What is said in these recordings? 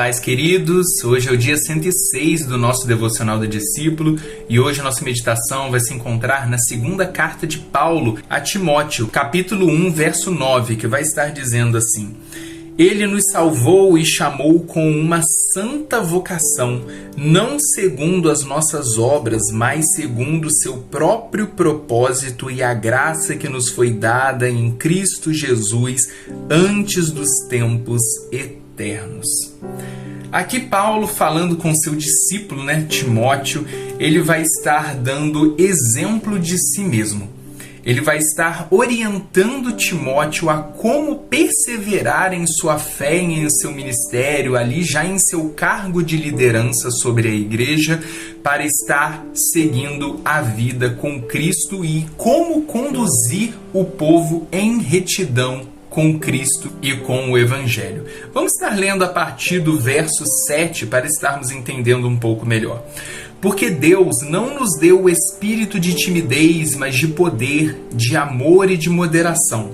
Pais queridos, hoje é o dia 106 do nosso Devocional do Discípulo e hoje a nossa meditação vai se encontrar na segunda carta de Paulo a Timóteo, capítulo 1, verso 9, que vai estar dizendo assim: Ele nos salvou e chamou com uma santa vocação, não segundo as nossas obras, mas segundo o seu próprio propósito e a graça que nos foi dada em Cristo Jesus antes dos tempos eternos. Aqui Paulo, falando com seu discípulo, Timóteo, ele vai estar dando exemplo de si mesmo. Ele vai estar orientando Timóteo a como perseverar em sua fé e em seu ministério, ali já em seu cargo de liderança sobre a igreja, para estar seguindo a vida com Cristo e como conduzir o povo em retidão com Cristo e com o Evangelho. Vamos estar lendo a partir do verso 7 para estarmos entendendo um pouco melhor. Porque Deus não nos deu o espírito de timidez, mas de poder, de amor e de moderação.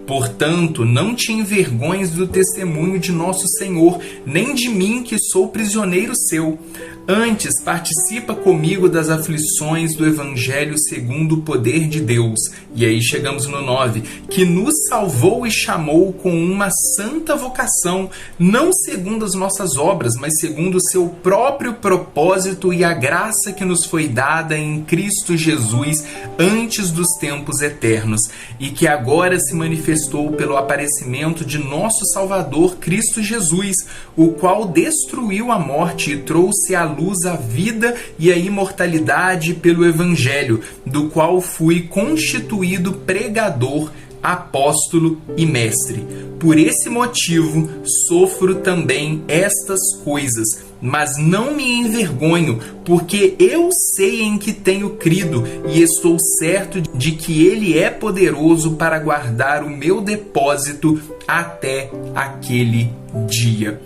Portanto, não te envergonhes do testemunho de nosso Senhor, nem de mim que sou prisioneiro seu. Antes, participa comigo das aflições do Evangelho segundo o poder de Deus. E aí chegamos no 9, que nos salvou e chamou com uma santa vocação, não segundo as nossas obras, mas segundo o seu próprio propósito e a graça que nos foi dada em Cristo Jesus antes dos tempos eternos, e que agora se manifestou pelo aparecimento de nosso Salvador Cristo Jesus, o qual destruiu a morte e trouxe à luz a vida e a imortalidade pelo Evangelho, do qual fui constituído pregador, apóstolo e mestre. Por esse motivo, sofro também estas coisas, mas não me envergonho, porque eu sei em que tenho crido e estou certo de que Ele é poderoso para guardar o meu depósito até aquele dia.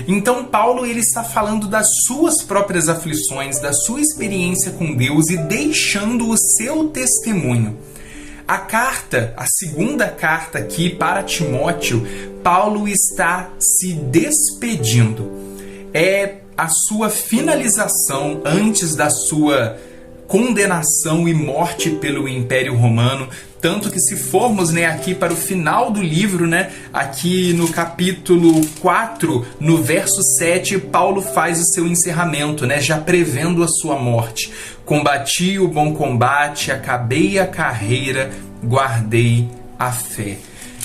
Então Paulo ele está falando das suas próprias aflições, da sua experiência com Deus e deixando o seu testemunho. A segunda carta aqui para Timóteo, Paulo está se despedindo. É a sua finalização antes da sua condenação e morte pelo Império Romano. Tanto que se formos aqui para o final do livro, aqui no capítulo 4, no verso 7, Paulo faz o seu encerramento, já prevendo a sua morte. Combati o bom combate, acabei a carreira, guardei a fé.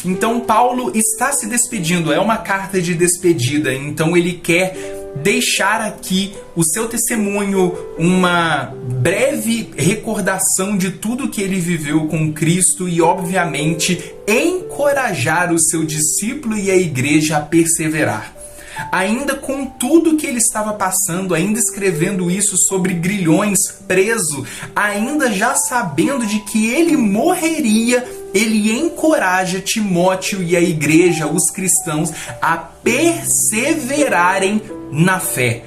Então Paulo está se despedindo, é uma carta de despedida, então ele quer deixar aqui o seu testemunho, uma breve recordação de tudo que ele viveu com Cristo e, obviamente, encorajar o seu discípulo e a igreja a perseverar. Ainda com tudo que ele estava passando, ainda escrevendo isso sobre grilhões, preso, ainda já sabendo de que ele morreria, ele encoraja Timóteo e a igreja, os cristãos, a perseverarem na fé.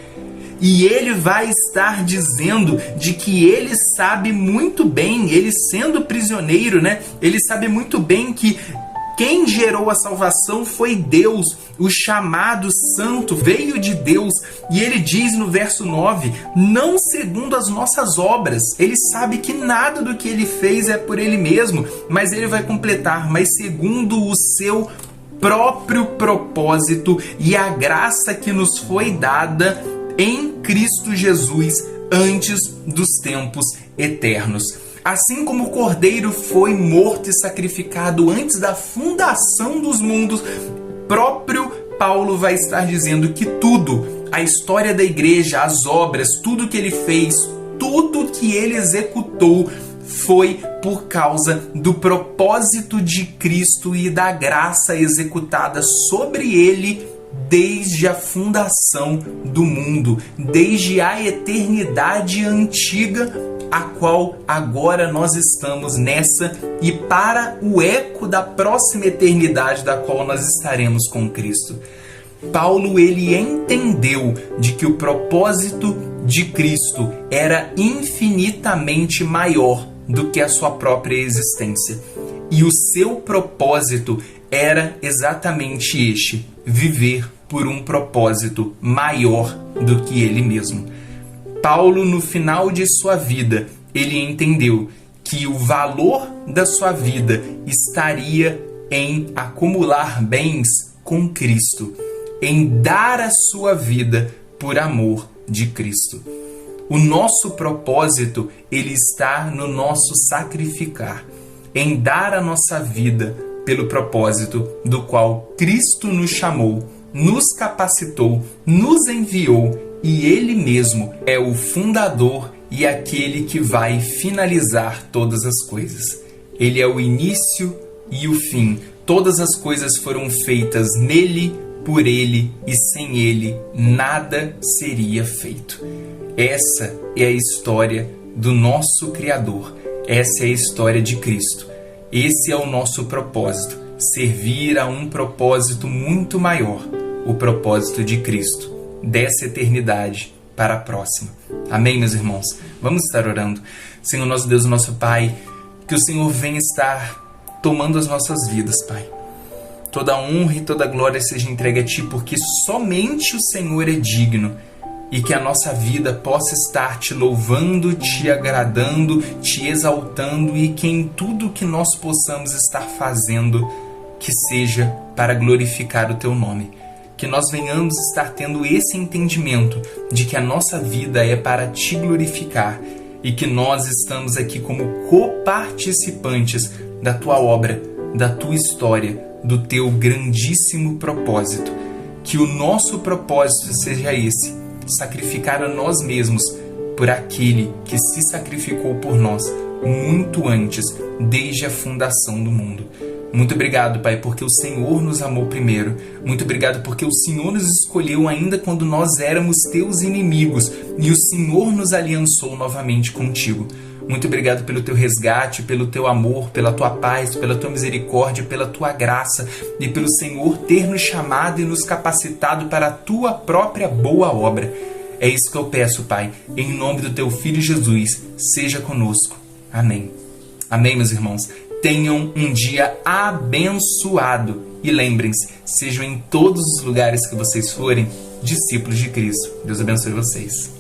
E ele vai estar dizendo de que ele sabe muito bem, ele sendo prisioneiro, ele sabe muito bem que quem gerou a salvação foi Deus, o chamado santo veio de Deus, e ele diz no verso 9, não segundo as nossas obras. Ele sabe que nada do que ele fez é por ele mesmo, mas ele vai completar, mas segundo o seu próprio propósito e a graça que nos foi dada em Cristo Jesus antes dos tempos eternos. Assim como o Cordeiro foi morto e sacrificado antes da fundação dos mundos, próprio Paulo vai estar dizendo que tudo, a história da igreja, as obras, tudo que ele fez, tudo que ele executou, foi por causa do propósito de Cristo e da graça executada sobre ele desde a fundação do mundo, desde a eternidade antiga, a qual agora nós estamos nessa e para o eco da próxima eternidade da qual nós estaremos com Cristo. Paulo ele entendeu de que o propósito de Cristo era infinitamente maior do que a sua própria existência. E o seu propósito era exatamente este: viver por um propósito maior do que ele mesmo. Paulo, no final de sua vida, ele entendeu que o valor da sua vida estaria em acumular bens com Cristo, em dar a sua vida por amor de Cristo. O nosso propósito, ele está no nosso sacrificar, em dar a nossa vida pelo propósito do qual Cristo nos chamou, nos capacitou, nos enviou, e Ele mesmo é o fundador e aquele que vai finalizar todas as coisas. Ele é o início e o fim. Todas as coisas foram feitas nele, por ele, e sem ele nada seria feito. Essa é a história do nosso Criador. Essa é a história de Cristo. Esse é o nosso propósito, servir a um propósito muito maior, o propósito de Cristo, dessa eternidade para a próxima. Amém, meus irmãos? Vamos estar orando. Senhor, nosso Deus, nosso Pai, que o Senhor venha estar tomando as nossas vidas, Pai. Toda a honra e toda a glória seja entregue a Ti, porque somente o Senhor é digno, e que a nossa vida possa estar Te louvando, Te agradando, Te exaltando, e que em tudo que nós possamos estar fazendo, que seja para glorificar o Teu nome. Que nós venhamos estar tendo esse entendimento de que a nossa vida é para Te glorificar e que nós estamos aqui como coparticipantes da Tua obra, da Tua história, do Teu grandíssimo propósito. Que o nosso propósito seja esse: sacrificar a nós mesmos por aquele que se sacrificou por nós muito antes, desde a fundação do mundo. Muito obrigado, Pai, porque o Senhor nos amou primeiro. Muito obrigado porque o Senhor nos escolheu ainda quando nós éramos Teus inimigos e o Senhor nos aliançou novamente contigo. Muito obrigado pelo Teu resgate, pelo Teu amor, pela Tua paz, pela Tua misericórdia, pela Tua graça e pelo Senhor ter nos chamado e nos capacitado para a Tua própria boa obra. É isso que eu peço, Pai, em nome do Teu Filho Jesus, seja conosco. Amém. Amém, meus irmãos. Tenham um dia abençoado e lembrem-se, sejam em todos os lugares que vocês forem discípulos de Cristo. Deus abençoe vocês.